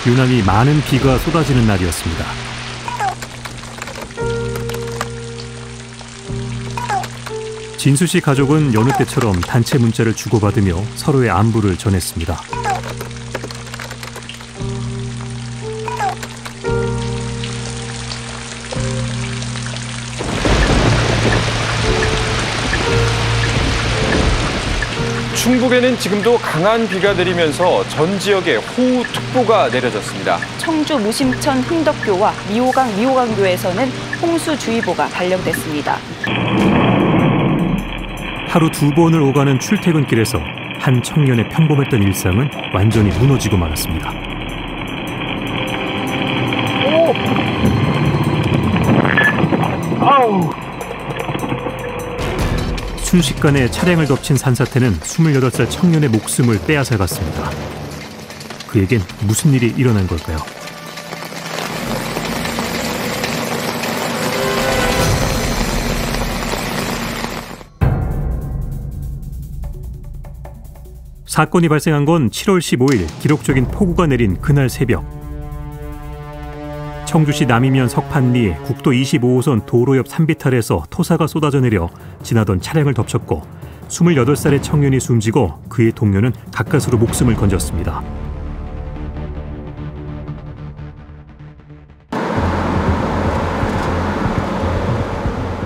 유난히 많은 비가 쏟아지는 날이었습니다. 진수 씨 가족은 여느 때처럼 단체 문자를 주고받으며 서로의 안부를 전했습니다. 충북에는 지금도 강한 비가 내리면서 전 지역에 호우특보가 내려졌습니다. 청주 무심천 흥덕교와 미호강교에서는 홍수주의보가 발령됐습니다. 하루 2번을 오가는 출퇴근길에서 한 청년의 평범했던 일상은 완전히 무너지고 말았습니다. 순식간에 차량을 덮친 산사태는 28살 청년의 목숨을 빼앗아갔습니다. 그에겐 무슨 일이 일어난 걸까요? 사건이 발생한 건 7월 15일 기록적인 폭우가 내린 그날 새벽. 청주시 남이면 석판리 국도 25호선 도로 옆 산비탈에서 토사가 쏟아져 내려 지나던 차량을 덮쳤고 28살의 청년이 숨지고 그의 동료는 가까스로 목숨을 건졌습니다.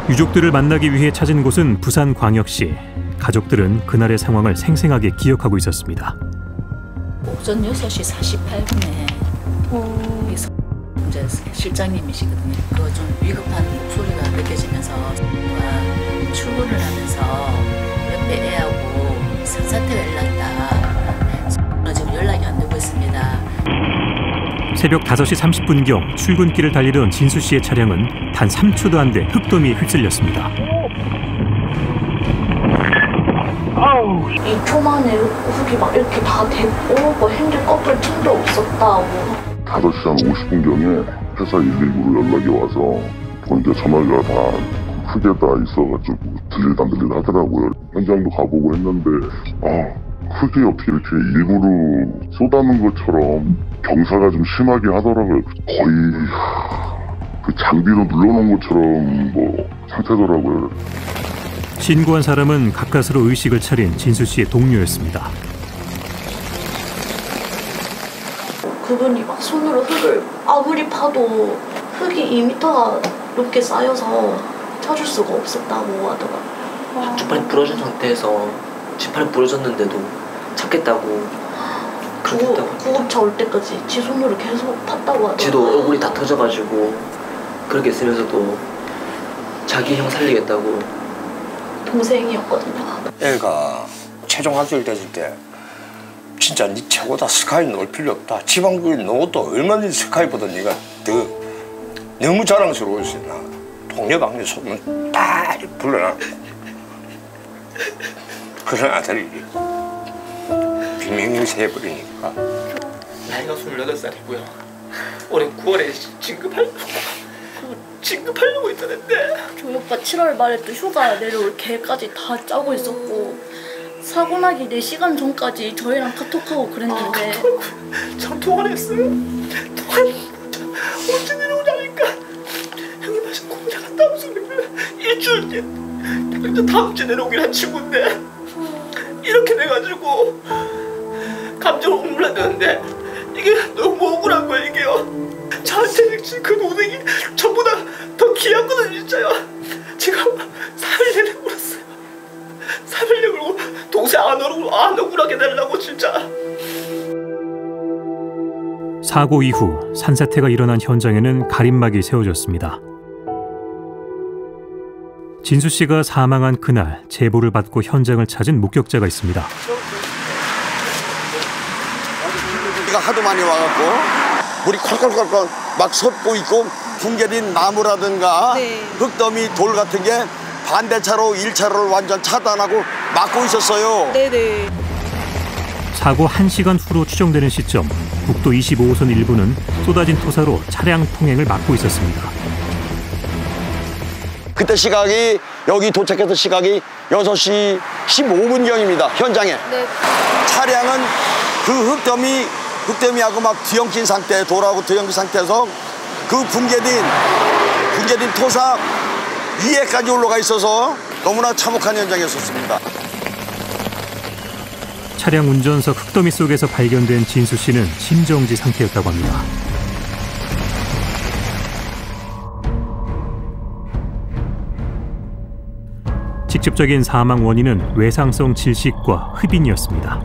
유족들을 만나기 위해 찾은 곳은 부산광역시. 가족들은 그날의 상황을 생생하게 기억하고 있었습니다. 오전 6시 48분에 이제 실장님이시거든요. 그 좀 위급한 목소리가 느껴지면서 출근을 하면서 옆에 애하고 산사태가 일났다. 지금 연락이 안 되고 있습니다. 새벽 5시 30분경 출근길을 달리던 진수 씨의 차량은 단 3초도 안 돼 흙더미에 휩쓸렸습니다. 2초 만에 흙이 막 이렇게 다 됐고 뭐 핸들 꺾을 틈도 없었다고. 5시 한 50분경에 회사 119로 연락이 와서 보니까 전화가 다 흙에 다 있어가지고 들리다 안 들리다 하더라고요. 현장도 가보고 했는데 흙이 어떻게 이렇게 일부러 쏟아는 것처럼 경사가 좀 심하게 하더라고요. 거의 그 장비로 눌러놓은 것처럼 뭐 상태더라고요. 신고한 사람은 가까스로 의식을 차린 진수 씨의 동료였습니다. 그분이 막 손으로 흙을 아무리 파도 흙이 2m가 높게 쌓여서 찾을 수가 없었다고 하더라고요. 한쪽팔이 부러진 상태에서 뒷팔이 부러졌는데도 찾겠다고 그렇게 했다고. 구급차 올 때까지 지 손으로 계속 팠다고 하더라고요. 지도 얼굴이 다 터져가지고 그렇게 쓰면서도 자기 형 살리겠다고. 동생이었거든요. 애가 최종 학교를 됐을 때 진짜 니 최고다. 스카이 넣을 필요 없다. 지방교회 넣어도 얼마든지 스카이보다 네가 더 너무 자랑스러웠어. 나 동네방네 소문 다 불러놔. 그런 아들이 비명령세 해버리니까. 나이가 28살이고요. 올해 9월에 진급하려고 했다는데. 저희 오빠 7월 말에 또 휴가 내려올 계획까지 다 짜고 있었고 사고 나기 4시간 전까지 저희랑 카톡하고 그랬는데. 참 통화를 했어요. 언제 내려오자니까 형이 마신 공장 갔다 오시는 일주일 뒤에 다음 주에 내려오기로 한 친구인데 이렇게 돼가지고 감정을 억눌렀는데 이게 너무 억울한 거예요. 이게요. 저한테 그 동생이 전보다 더 귀하거든요. 진짜요. 지금 3일 내내 울었어요. 3일 내내 울고 동생 안 억울하게 해달라고 진짜. 사고 이후 산사태가 일어난 현장에는 가림막이 세워졌습니다. 진수 씨가 사망한 그날 제보를 받고 현장을 찾은 목격자가 있습니다. 비가 하도 많이 와갖고 물이 콸콸콸콸 막 솟고 있고 붕괴된 나무라든가 흙더미 돌 같은 게 반대차로 1차로를 완전 차단하고 막고 있었어요. 네네. 사고 1시간 후로 추정되는 시점 국도 25호선 일부는 쏟아진 토사로 차량 통행을 막고 있었습니다. 그때 시각이 여기 도착해서 시각이 6시 15분경입니다. 현장에. 네. 차량은 그 흙더미 흑더미하고 막 뒤엉킨 상태, 돌하고 뒤엉킨 상태에서 그 붕괴된 토사 위에까지 올라가 있어서 너무나 참혹한 현장이었습니다. 차량 운전석 흙더미 속에서 발견된 진수 씨는 심정지 상태였다고 합니다. 직접적인 사망 원인은 외상성 질식과 흡인이었습니다.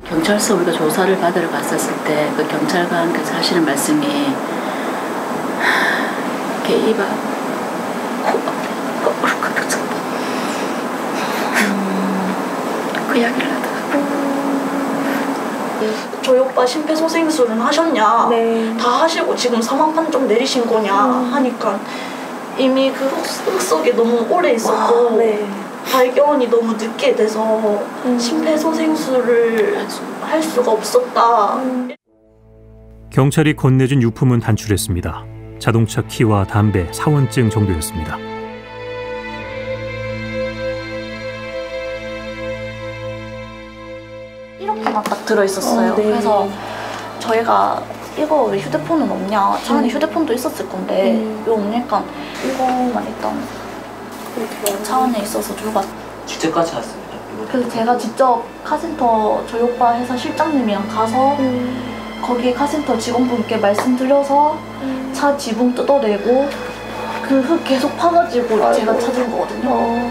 경찰서 우리가 조사를 받으러 갔었을 때 그 경찰관께서 하시는 말씀이 이렇게 입 앞, 코 앞에 거꾸로 가득 찼다. 그 이야기를 하더라고요. 저희 오빠 심폐소생술은 하셨냐? 네. 다 하시고 지금 사망 판정 내리신 거냐? 하니까 이미 그 흙 속에 너무 오래 있었고 네. 발견이 너무 늦게 돼서 심폐소생술을 할 수가 없었다. 경찰이 건네준 유품은 단출했습니다. 자동차 키와 담배, 사원증 정도였습니다. 이렇게만 딱 들어있었어요. 네. 그래서 저희가 이거 왜 휴대폰은 없냐? 차 안에 휴대폰도 있었을 건데 왜 없냐니까 이거만 일단 차 안에 있어서 들고 왔어요. 직접 찾았습니다. 그래서 제가 직접 카센터 저희 오빠 회사 실장님이랑 가서 거기 카센터 직원분께 말씀드려서 차 지붕 뜯어내고 그 흙 계속 파가지고 제가 찾은 거거든요.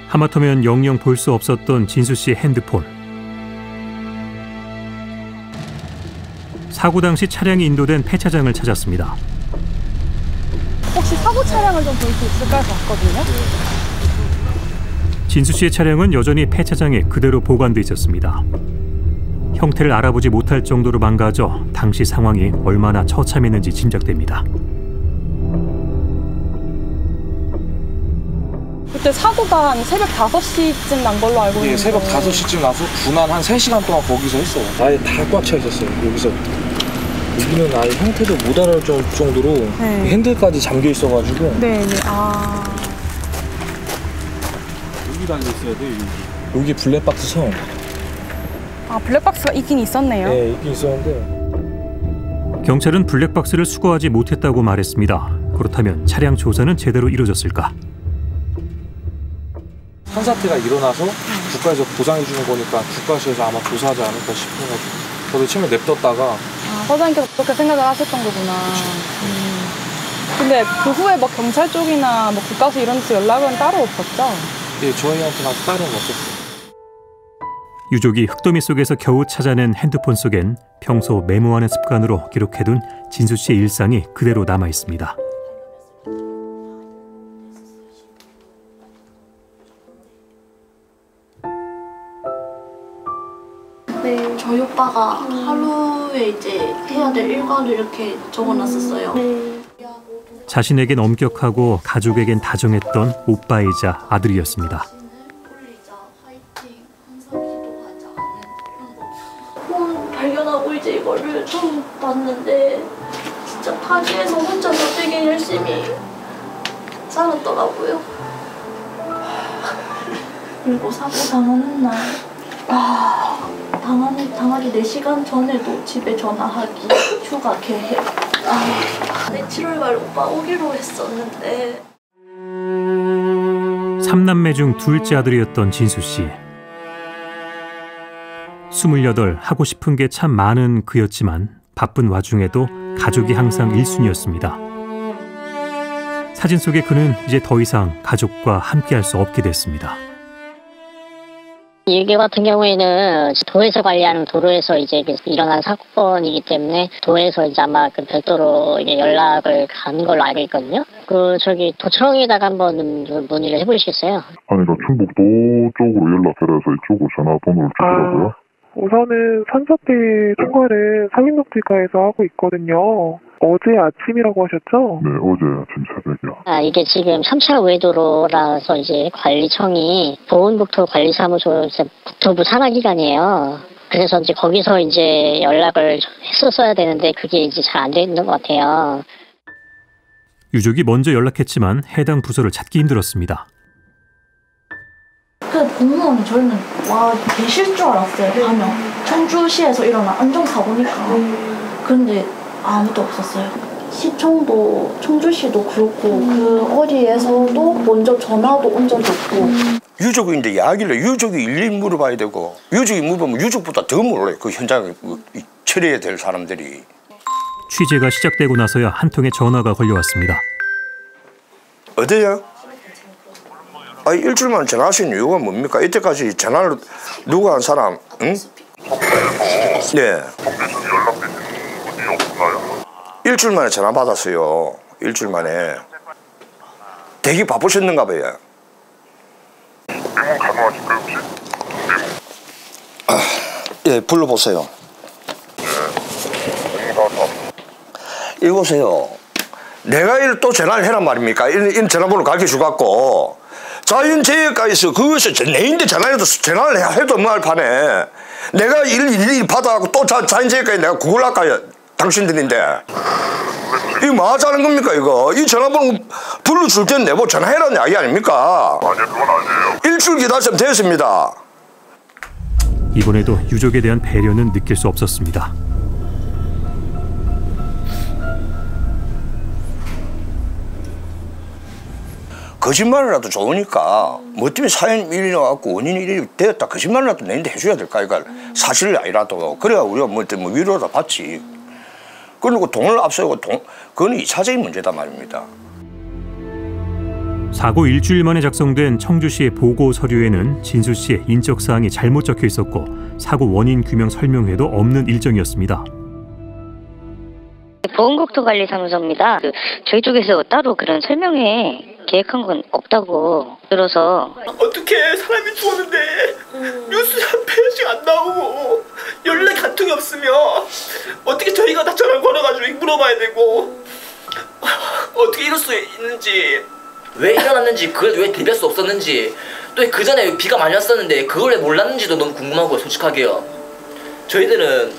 하마터면 영영 볼 수 없었던 진수 씨의 핸드폰. 사고 당시 차량이 인도된 폐차장을 찾았습니다. 혹시 사고 차량을 좀 볼 수 있을까 해서 왔거든요. 진수 씨의 차량은 여전히 폐차장에 그대로 보관돼 있었습니다. 형태를 알아보지 못할 정도로 망가져 당시 상황이 얼마나 처참했는지 짐작됩니다. 그때 사고가 한 새벽 5시쯤 난 걸로 알고 있는데. 예, 새벽 5시쯤 나서 분한 한 3시간 동안 거기서 했어요. 아예 다 꽉 차 있었어요, 여기서부터. 여기는 아예 형태도 못 알아볼 정도로 네. 핸들까지 잠겨 있어가지고. 네, 네. 아. 여기 달려 있어야 돼, 여기 블랙박스 선. 아, 블랙박스가 있긴 있었네요. 네, 있긴 있었는데. 경찰은 블랙박스를 수거하지 못했다고 말했습니다. 그렇다면 차량 조사는 제대로 이루어졌을까? 산사태가 일어나서 국가에서 보상해 주는 거니까 국가시에서 아마 조사하지 않을까 싶어가지고 저도 처음에 냅뒀다가. 아, 사장님께서 그렇게 생각을 하셨던 거구나. 근데 그 후에 뭐 경찰 쪽이나 뭐 국가서 이런 데서 연락은 따로 없었죠? 예, 저희한테는 아직 따로는 없었어요. 유족이 흙더미 속에서 겨우 찾아낸 핸드폰 속엔 평소 메모하는 습관으로 기록해둔 진수 씨의 일상이 그대로 남아 있습니다. 네, 저희 오빠가 하루에 이제 해야 될 일과를 이렇게 적어놨었어요. 자신에겐 엄격하고 가족에겐 다정했던 오빠이자 아들이었습니다. 발견하고 이제 이거를 처음 봤는데 진짜 타지에서 혼자서 되게 열심히 살았더라고요. 그리고 사고 당하는 날 당하기 4시간 전에도 집에 전화하기, 휴가 계획. 네, 7월 말 오빠 오기로 했었는데. 3남매 중 둘째 아들이었던 진수 씨. 28, 하고 싶은 게 참 많은 그였지만 바쁜 와중에도 가족이 항상 1순위였습니다. 사진 속의 그는 이제 더 이상 가족과 함께할 수 없게 됐습니다. 일개 같은 경우에는 도에서 관리하는 도로에서 이제 일어난 사건이기 때문에 도에서 이제 아마 그 별도로 이제 연락을 가는 걸로 알고 있거든요. 도청에다가 한번 문의를 해보시겠어요? 아니, 나 충북도 쪽으로 연락해서 이쪽으로 전화번호를 주더라고요. 우선은 산사태 통과를 산림독지과에서 하고 있거든요. 어제 아침이라고 하셨죠? 네, 어제 아침 새벽이요. 이게 지금 3차 우회도로라서 이제 관리청이 보훈국토관리사무소 국토부 산하기관이에요. 그래서 이제 거기서 이제 연락을 했었어야 되는데 그게 이제 잘 안 되는 것 같아요. 유족이 먼저 연락했지만 해당 부서를 찾기 힘들었습니다. 그 공무원이 저희는 와 계실 줄 알았어요. 가면 청주시에서 일어난 안전사고니까. 그런데 아무도 없었어요. 시청도 청주시도 그렇고 그 어디에서도 먼저 전화도 온 적이 없고. 유족인데 야길래 유족이 일일이 물어봐야 되고 유족이 물어보면 유족보다 더 몰라요. 그 현장에 처리해야 될 사람들이. 취재가 시작되고 나서야 한 통의 전화가 걸려왔습니다. 어디야? 아, 일주일만 전화하신 이유가 뭡니까? 이때까지 전화를 누가 한 사람? 응? 네. 일주일 만에 전화 받았어요. 일주일 만에. 되게 바쁘셨는가 봐요. 가능하실까요 혹시? 예, 불러보세요. 이보세요. 내가 또 전화를 해란 말입니까? 이 전화번호 가르쳐주갖고 자연재해과에서 그것이 내인데 전화해도 전화를 해도 뭐 할 판에 내가 일일이 받아갖고 또 자연재해과에 내가 그걸 할까요? 당신들인데 이거 뭐 하자는 겁니까 이거? 이 전화번호 불러줄 땐 내보 전화해라는 이야기 아닙니까? 아니요, 그건 아니에요. 일주일 기다렸으면 됐습니다. 이번에도 유족에 대한 배려는 느낄 수 없었습니다. 거짓말이라도 좋으니까 뭐 때문에 사연 일어나갖고 원인이 이렇게 되었다 거짓말이라도 내는데 해줘야 될까 이거 사실이 아니라도 그래야 우리가 뭐 위로다 받지. 그리고 돈을 앞세우고 그건 2차적인 문제다 말입니다. 사고 일주일 만에 작성된 청주시의 보고 서류에는 진수 씨의 인적 사항이 잘못 적혀 있었고 사고 원인 규명 설명회도 없는 일정이었습니다. 보훈국토관리사무소입니다. 저희 쪽에서 따로 그런 설명회 계획한 건 없다고 들어서. 어떻게 사람이 죽었는데 뉴스 한 페이지 안 나오고 연락이 한 통이 없으면 어떻게 저희가 다 전화를 걸어가지고 물어봐야 되고 어떻게 이럴 수 있는지, 왜 일어났는지, 그걸 왜 대비할 수 없었는지, 또 그 전에 비가 많이 왔었는데 그걸 왜 몰랐는지도 너무 궁금하고 솔직하게요. 저희들은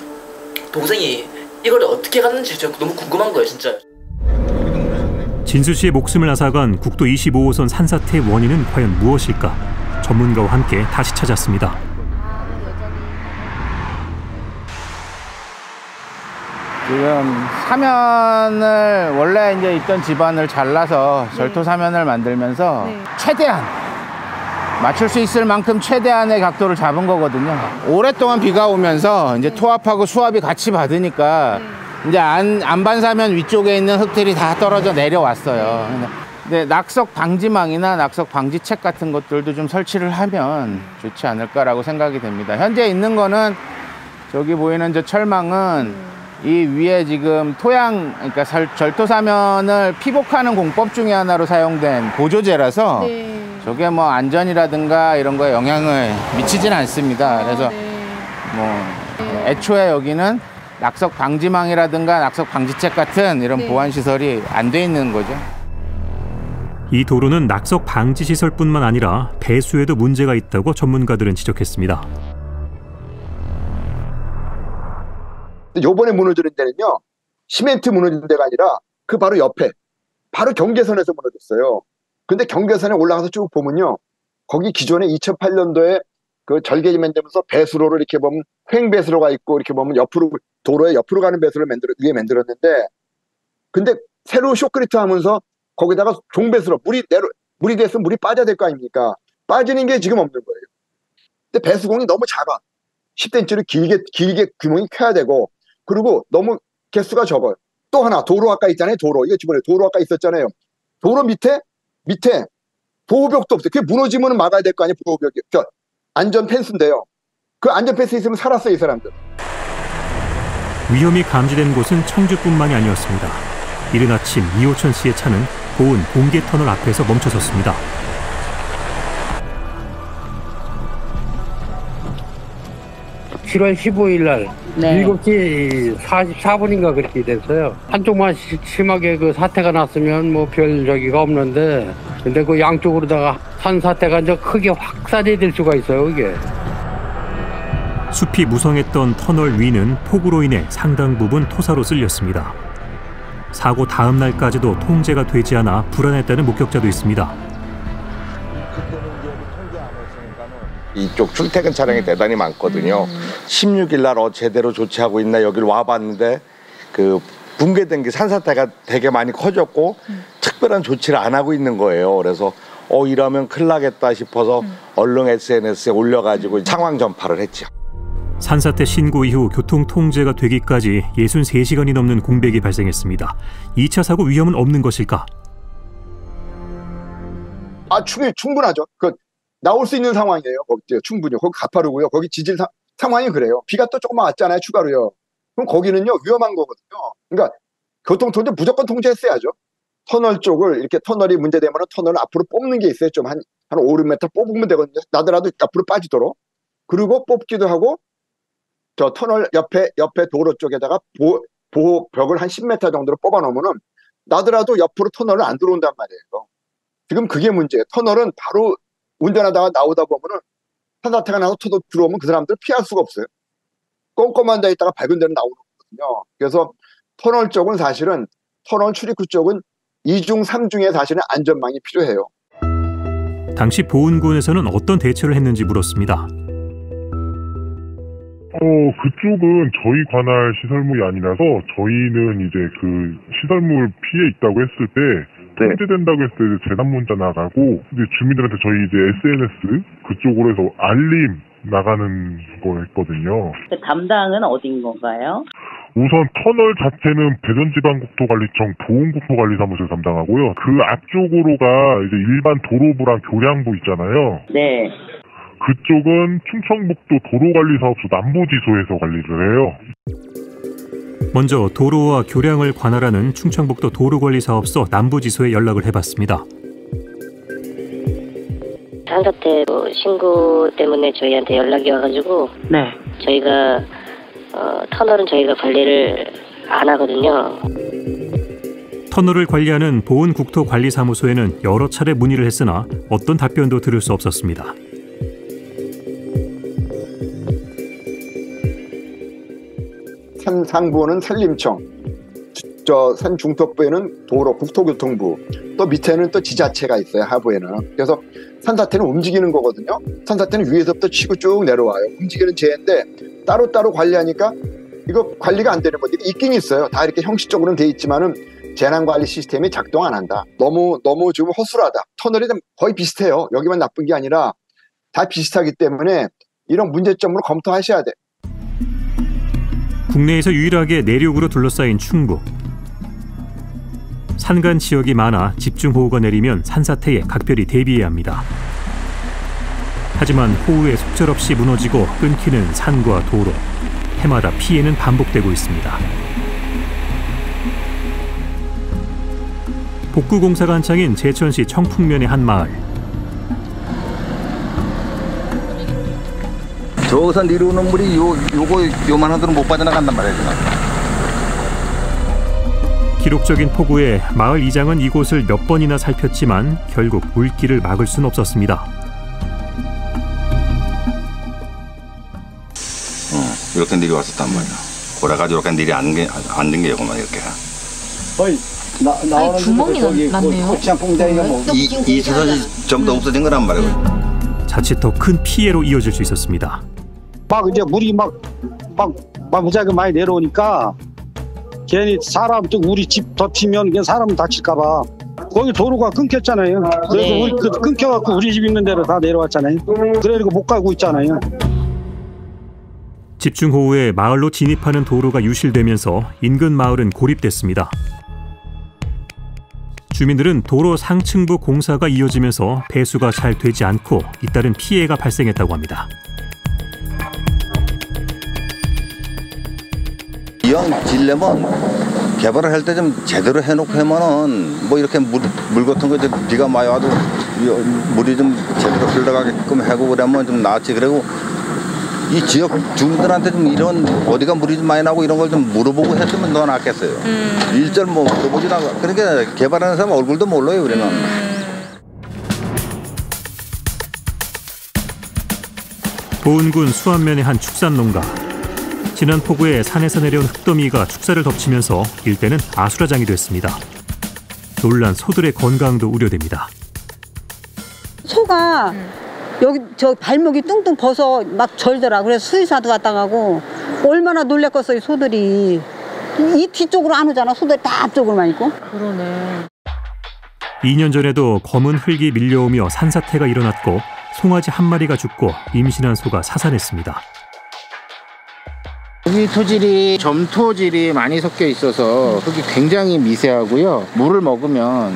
동생이 이걸 어떻게 갔는지 너무 궁금한 거예요 진짜. 진수 씨의 목숨을 앗아간 국도 25호선 산사태의 원인은 과연 무엇일까? 전문가와 함께 다시 찾았습니다. 지금 사면을 원래 이제 있던 집안을 잘라서 절토 사면을 만들면서 최대한 맞출 수 있을 만큼 최대한의 각도를 잡은 거거든요. 오랫동안 비가 오면서 이제 토합하고 수압이 같이 받으니까 이제 안반사면 위쪽에 있는 흙들이 다 떨어져 내려왔어요. 근데 낙석 방지망이나 낙석 방지책 같은 것들도 좀 설치를 하면 좋지 않을까라고 생각이 됩니다. 현재 있는 거는 저기 보이는 저 철망은 이 위에 지금 토양, 그러니까 절토사면을 피복하는 공법 중에 하나로 사용된 보조제라서 저게 뭐 안전이라든가 이런 거에 영향을 미치진 않습니다. 그래서 뭐 애초에 여기는 낙석 방지망이라든가 낙석 방지책 같은 이런 보안 시설이 안 돼 있는 거죠. 이 도로는 낙석 방지 시설뿐만 아니라 배수에도 문제가 있다고 전문가들은 지적했습니다. 요번에 무너지는 데는요, 시멘트 무너진 데가 아니라 그 바로 옆에, 바로 경계선에서 무너졌어요. 근데 경계선에 올라가서 쭉 보면요, 거기 기존에 2008년도에 그 절개지면 되면서 배수로를 이렇게 보면 횡배수로가 있고 이렇게 보면 옆으로, 도로에 옆으로 가는 배수로를 위에 만들었는데, 근데 새로 쇼크리트 하면서 거기다가 종배수로 물이 돼서 물이 빠져야 될 거 아닙니까? 빠지는 게 지금 없는 거예요. 근데 배수공이 너무 작아. 10cm를 길게 규모이 커야 되고, 그리고 너무 개수가 적어요. 또 하나, 도로 아까 있잖아요. 도로. 이거 집어넣어요. 도로 아까 있었잖아요. 도로 밑에 보호벽도 없어요. 그게 무너지면 막아야 될 거 아니에요. 보호벽이. 안전 펜스인데요. 그 안전 펜스 있으면 살았어요, 이 사람들. 위험이 감지된 곳은 청주뿐만이 아니었습니다. 이른 아침 이호천 씨의 차는 보은 봉계터널 앞에서 멈춰섰습니다. (7월 15일) 날 7시 44분인가 그렇게 됐어요. 한쪽만 심하게 그 사태가 났으면 뭐 별 저기가 없는데, 근데 그 양쪽으로다가 산사태가 이제 크게 확산이 될 수가 있어요, 이게. 숲이 무성했던 터널 위는 폭우로 인해 상당 부분 토사로 쓸렸습니다. 사고 다음 날까지도 통제가 되지 않아 불안했다는 목격자도 있습니다. 이쪽 출퇴근 차량이 대단히 많거든요. 16일 날 제대로 조치하고 있나 여기를 와봤는데 그 붕괴된 게 산사태가 되게 많이 커졌고 특별한 조치를 안 하고 있는 거예요. 그래서 이러면 큰일 나겠다 싶어서 얼른 SNS에 올려가지고 상황 전파를 했죠. 산사태 신고 이후 교통 통제가 되기까지 63시간이 넘는 공백이 발생했습니다. 2차 사고 위험은 없는 것일까? 충분하죠. 나올 수 있는 상황이에요. 거기 충분히. 거기 가파르고요. 거기 지질 상황이 그래요. 비가 또 조금만 왔잖아요. 추가로요. 그럼 거기는요 위험한 거거든요. 그러니까 교통 통제 무조건 통제했어야죠. 터널 쪽을 이렇게 터널이 문제되면 터널을 앞으로 뽑는 게 있어요. 좀 한 5, 6m 뽑으면 되거든요. 나더라도 앞으로 빠지도록. 그리고 뽑기도 하고 저 터널 옆에 도로 쪽에다가 보호벽을 한 10m 정도로 뽑아 놓으면은 나더라도 옆으로 터널을 안 들어온단 말이에요. 지금 그게 문제예요. 터널은 바로 운전하다가 나오다 보면은 산사태가 나서 터널 들어오면 그 사람들 피할 수가 없어요. 꼼꼼한 데 있다가 밝은 데는 나오는 거거든요. 그래서 터널 쪽은 사실은 터널 출입구 쪽은 2중, 3중에 사실은 안전망이 필요해요. 당시 보훈군에서는 어떤 대처를 했는지 물었습니다. 그쪽은 저희 관할 시설물이 아니라서 저희는 이제 그 시설물 피해 있다고 했을 때 통제된다고 했을 때 재단 문자 나가고 이제 주민들한테 저희 이제 SNS 그쪽으로 해서 알림 나가는 거 했거든요. 그 담당은 어딘 건가요? 우선 터널 자체는 대전지방국토관리청 보훈국토관리사무소를 담당하고요. 그 앞쪽으로가 이제 일반 도로부랑 교량부 있잖아요. 네. 그쪽은 충청북도 도로관리사업소 남부지소에서 관리를 해요. 먼저 도로와 교량을 관할하는 충청북도 도로관리사업소 남부지소에 연락을 해봤습니다. 산사태 신고 때문에 저희한테 연락이 와가지고 네. 저희가 터널은 저희가 관리를 안 하거든요. 터널을 관리하는 보훈국토관리사무소에는 여러 차례 문의를 했으나 어떤 답변도 들을 수 없었습니다. 상부는 산림청, 산중턱부에는 도로, 국토교통부, 또 밑에는 또 지자체가 있어요. 하부에는. 그래서 산사태는 움직이는 거거든요. 산사태는 위에서부터 치고 쭉 내려와요. 움직이는 재해인데 따로따로 관리하니까 이거 관리가 안 되는 거지. 있긴 있어요. 다 이렇게 형식적으로는 돼 있지만은 재난관리 시스템이 작동 안 한다. 너무 좀 허술하다. 터널이 거의 비슷해요. 여기만 나쁜 게 아니라 다 비슷하기 때문에 이런 문제점으로 검토하셔야 돼. 국내에서 유일하게 내륙으로 둘러싸인 충북. 산간 지역이 많아 집중호우가 내리면 산사태에 각별히 대비해야 합니다. 하지만 호우에 속절없이 무너지고 끊기는 산과 도로. 해마다 피해는 반복되고 있습니다. 복구공사가 한창인 제천시 청풍면의 한 마을. 저기서 내려오는 물이 요만한 데로 못 빠져나간단 말이야. 기록적인 폭우에 마을 이장은 이곳을 몇 번이나 살폈지만 결국 물길을 막을 순 없었습니다. 이렇게 내려왔었단 말이야. 고래가지고 이렇게 내리 앉은 게 이거만 이렇게. 나오는 구멍이 났네요. 이 정도 없어진 거란 말이야. 자칫 더 큰 피해로 이어질 수 있었습니다. 막 이제 물이 막 무지하게 많이 내려오니까 괜히 사람 또 우리 집 덮치면 그냥 사람 다칠까봐 거기 도로가 끊겼잖아요. 그래서 네. 우리 끊겨갖고 우리 집 있는 데로 다 내려왔잖아요. 그래서 못 가고 있잖아요. 집중호우에 마을로 진입하는 도로가 유실되면서 인근 마을은 고립됐습니다. 주민들은 도로 상층부 공사가 이어지면서 배수가 잘 되지 않고 잇따른 피해가 발생했다고 합니다. 이왕 지려면 개발을 할 때 좀 제대로 해놓고 하면은 뭐 이렇게 물 같은 거 비가 많이 와도 물이 좀 제대로 흘러가게끔 하고 그러면 좀 낫지. 그리고 이 지역 주민들한테 좀 이런 어디가 물이 좀 많이 나고 이런 걸 좀 물어보고 했으면 더 낫겠어요. 일절 뭐 물어보진 않고 그러니까 개발하는 사람 얼굴도 몰라요 우리는. 보은군 수안면의 한 축산농가. 지난 폭우에 산에서 내려온 흙더미가 축사를 덮치면서 일대는 아수라장이 됐습니다. 놀란 소들의 건강도 우려됩니다. 소가 여기 저 발목이 뚱뚱 벗어 막 절더라. 그래서 수의사도 왔다 가고 얼마나 놀랬겠어요 소들이. 이 뒤쪽으로 안 오잖아. 소들이 다 앞쪽으로만 있고. 그러네. 2년 전에도 검은 흙이 밀려오며 산사태가 일어났고 송아지 한 마리가 죽고 임신한 소가 사살했습니다. 여기 토질이 점토질이 많이 섞여 있어서 흙이 굉장히 미세하고요. 물을 먹으면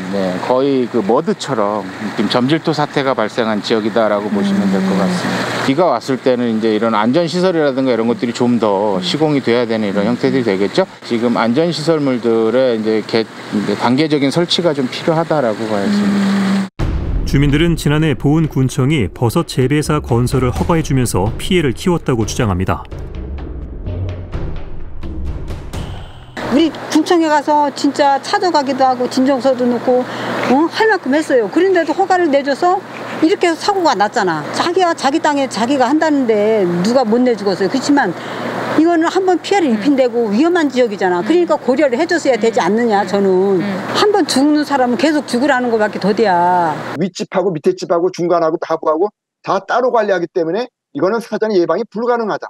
거의 그 머드처럼 지금 점질토 사태가 발생한 지역이다라고 보시면 될 것 같습니다. 비가 왔을 때는 이제 이런 안전시설이라든가 이런 것들이 좀 더 시공이 돼야 되는 이런 형태들이 되겠죠. 지금 안전시설물들의 이제 단계적인 설치가 좀 필요하다라고 봐야겠습니다. 주민들은 지난해 보은군청이 버섯 재배사 건설을 허가해주면서 피해를 키웠다고 주장합니다. 우리 군청에 가서 진짜 찾아가기도 하고 진정서도 넣고 할 만큼 했어요. 그런데도 허가를 내줘서 이렇게 해서 사고가 났잖아. 자기가 자기 땅에 자기가 한다는데 누가 못 내주겠어요. 그렇지만 이거는 한번 피해를 입힌다고 위험한 지역이잖아. 그러니까 고려를 해줬어야 되지 않느냐 저는. 한번 죽는 사람은 계속 죽으라는 것밖에 더 돼야. 윗집하고 밑에 집하고 중간하고 하부하고 다 따로 관리하기 때문에 이거는 사전 예방이 불가능하다.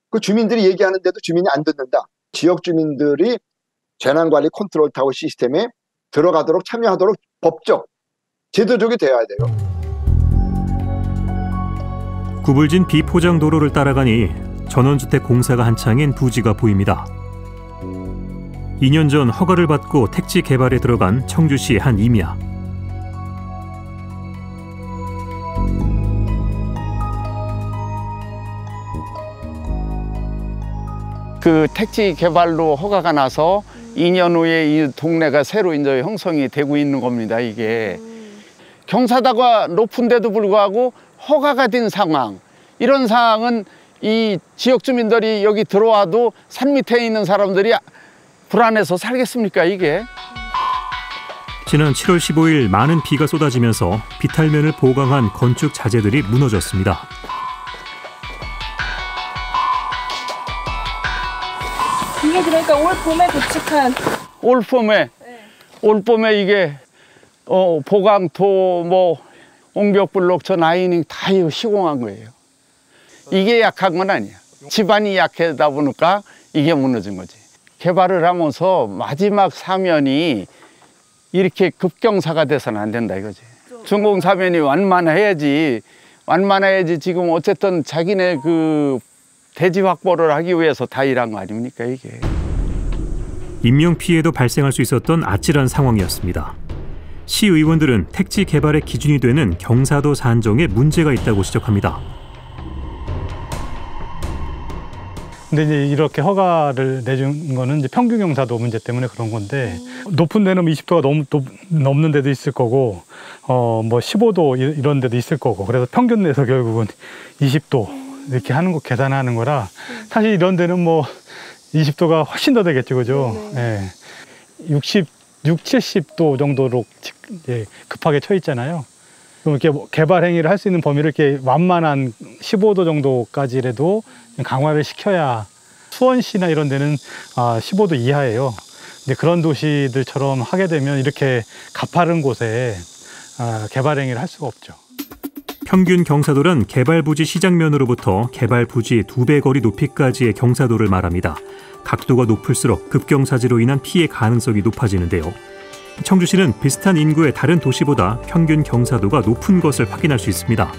그 주민들이 얘기하는데도 주민이 안 듣는다. 지역 주민들이 재난관리 컨트롤 타워 시스템에 들어가도록 참여하도록 법적, 제도적이 되어야 돼요. 구불진 비포장 도로를 따라가니 전원주택 공사가 한창인 부지가 보입니다. 2년 전 허가를 받고 택지 개발에 들어간 청주시 한 임야. 그 택지 개발로 허가가 나서 2년 후에 이 동네가 새로 이제 형성이 되고 있는 겁니다. 이게 경사도가 높은데도 불구하고 허가가 된 상황, 이런 상황은 이 지역 주민들이 여기 들어와도 산 밑에 있는 사람들이 불안해서 살겠습니까 이게? 지난 7월 15일 많은 비가 쏟아지면서 비탈면을 보강한 건축 자재들이 무너졌습니다. 이게 그러니까 올 봄에 구축한. 올 봄에 이게 보강토 뭐 옹벽블록 저 라이닝 다 이거 시공한 거예요. 이게 약한 건 아니야. 집안이 약하다 보니까 이게 무너진 거지. 개발을 하면서 마지막 사면이 이렇게 급경사가 돼서는 안 된다 이거지. 준공 사면이 완만해야지 지금 어쨌든 자기네 그 대지 확보를 하기 위해서 다 일한 거 아닙니까 이게. 인명 피해도 발생할 수 있었던 아찔한 상황이었습니다. 시의원들은 택지 개발의 기준이 되는 경사도 산정에 문제가 있다고 지적합니다. 근데 이제 이렇게 허가를 내준 거는 이제 평균 경사도 문제 때문에 그런 건데 높은 데는 20도가 넘는 데도 있을 거고 뭐 15도 이런 데도 있을 거고 그래서 평균 내에서 결국은 20도 이렇게 하는 거 계산하는 거라 사실 이런 데는 뭐 20도가 훨씬 더 되겠죠, 그죠? 예. 60, 70도 정도로 급하게 쳐 있잖아요. 그럼 이렇게 개발 행위를 할 수 있는 범위를 이렇게 완만한 15도 정도까지라도 강화를 시켜야 수원시나 이런 데는 15도 이하예요. 근데 그런 도시들처럼 하게 되면 이렇게 가파른 곳에 개발 행위를 할 수가 없죠. 평균 경사도란 개발 부지 시작면으로부터 개발 부지 2배 거리 높이까지의 경사도를 말합니다. 각도가 높을수록 급경사지로 인한 피해 가능성이 높아지는데요. 청주시는 비슷한 인구의 다른 도시보다 평균 경사도가 높은 것을 확인할 수 있습니다.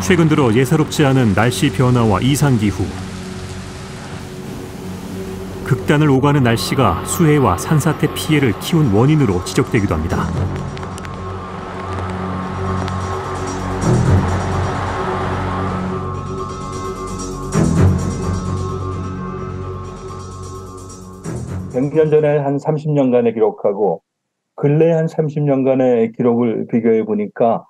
최근 들어 예사롭지 않은 날씨 변화와 이상기후. 극단을 오가는 날씨가 수해와 산사태 피해를 키운 원인으로 지적되기도 합니다. (100년) 전에 한 30년간의 기록하고 근래 한 30년간의 기록을 비교해 보니까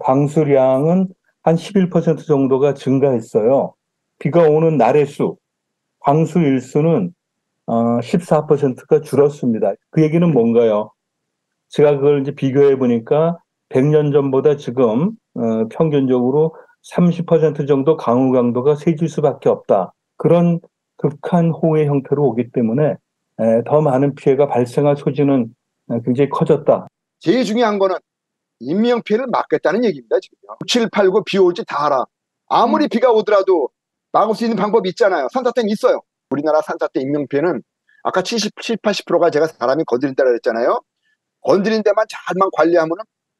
강수량은 한 11% 정도가 증가했어요. 비가 오는 날의 수, 강수 일수는 14%가 줄었습니다. 그 얘기는 뭔가요? 제가 그걸 이제 비교해 보니까 100년 전보다 지금 평균적으로 30% 정도 강우 강도가 세질 수밖에 없다. 그런 극한 호우의 형태로 오기 때문에 더 많은 피해가 발생할 소지는 굉장히 커졌다. 제일 중요한 거는 인명피해를 막겠다는 얘기입니다. 지금요. 7, 8, 9 비 올지 다 알아. 아무리 비가 오더라도 막을 수 있는 방법이 있잖아요. 산사태는 있어요. 우리나라 산사태 인명피해는 아까 70, 80%가 제가 사람이 건드린다고 했잖아요. 건드린 데만 잘만 관리하면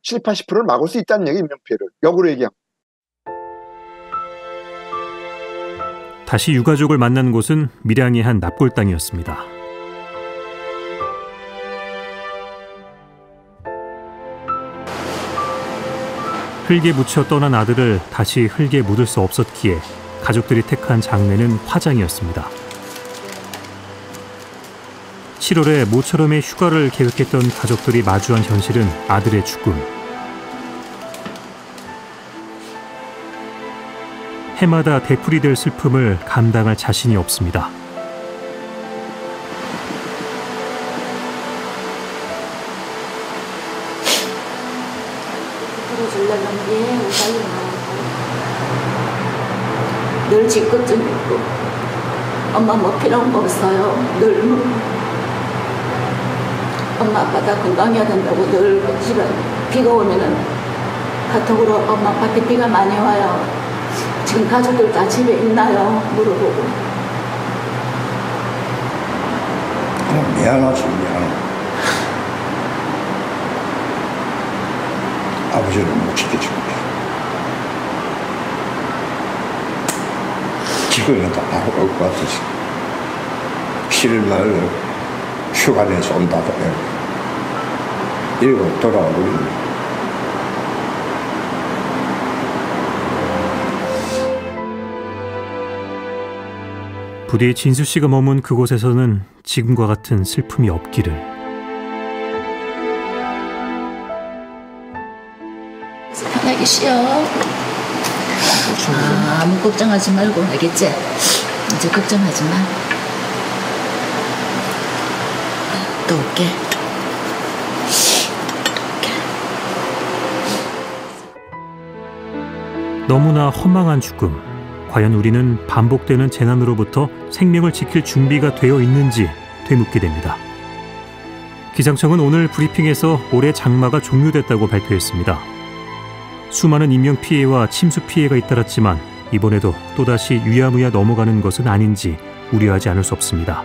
70, 80%를 막을 수 있다는 얘기, 인명피해를. 역으로 얘기하면. 다시 유가족을 만난 곳은 밀양의 한 납골 땅이었습니다. 흙에 묻혀 떠난 아들을 다시 흙에 묻을 수 없었기에 가족들이 택한 장례는 화장이었습니다. 7월에 모처럼의 휴가를 계획했던 가족들이 마주한 현실은 아들의 죽음. 해마다 되풀이될 슬픔을 감당할 자신이 없습니다. 늘 짓궂은 엄마 뭐 필요한 거 없어요. 늘 엄마 아빠 다 건강해야 된다고 늘 집에 비가 오면은 카톡으로 엄마 아빠한테 비가 많이 와요. 지금 가족들 다 집에 있나요? 물어보고. 미안하지, 미안. 아버지를 못 지켜주고. 지금은 다 바로 올 것 같아서 7일날 휴가 내서 온다고 해요. 이러고 돌아오고. 부디 진수 씨가 머문 그곳에서는 지금과 같은 슬픔이 없기를. 편하게 쉬어. 아무 걱정하지 말고, 알겠지? 이제 걱정하지 마. 또 올게. 너무나 허망한 죽음. 과연 우리는 반복되는 재난으로부터 생명을 지킬 준비가 되어 있는지 되묻게 됩니다. 기상청은 오늘 브리핑에서 올해 장마가 종료됐다고 발표했습니다. 수많은 인명피해와 침수피해가 잇따랐지만 이번에도 또다시 유야무야 넘어가는 것은 아닌지 우려하지 않을 수 없습니다.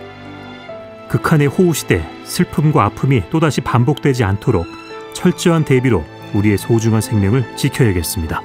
극한의 호우시대, 슬픔과 아픔이 또다시 반복되지 않도록 철저한 대비로 우리의 소중한 생명을 지켜야겠습니다.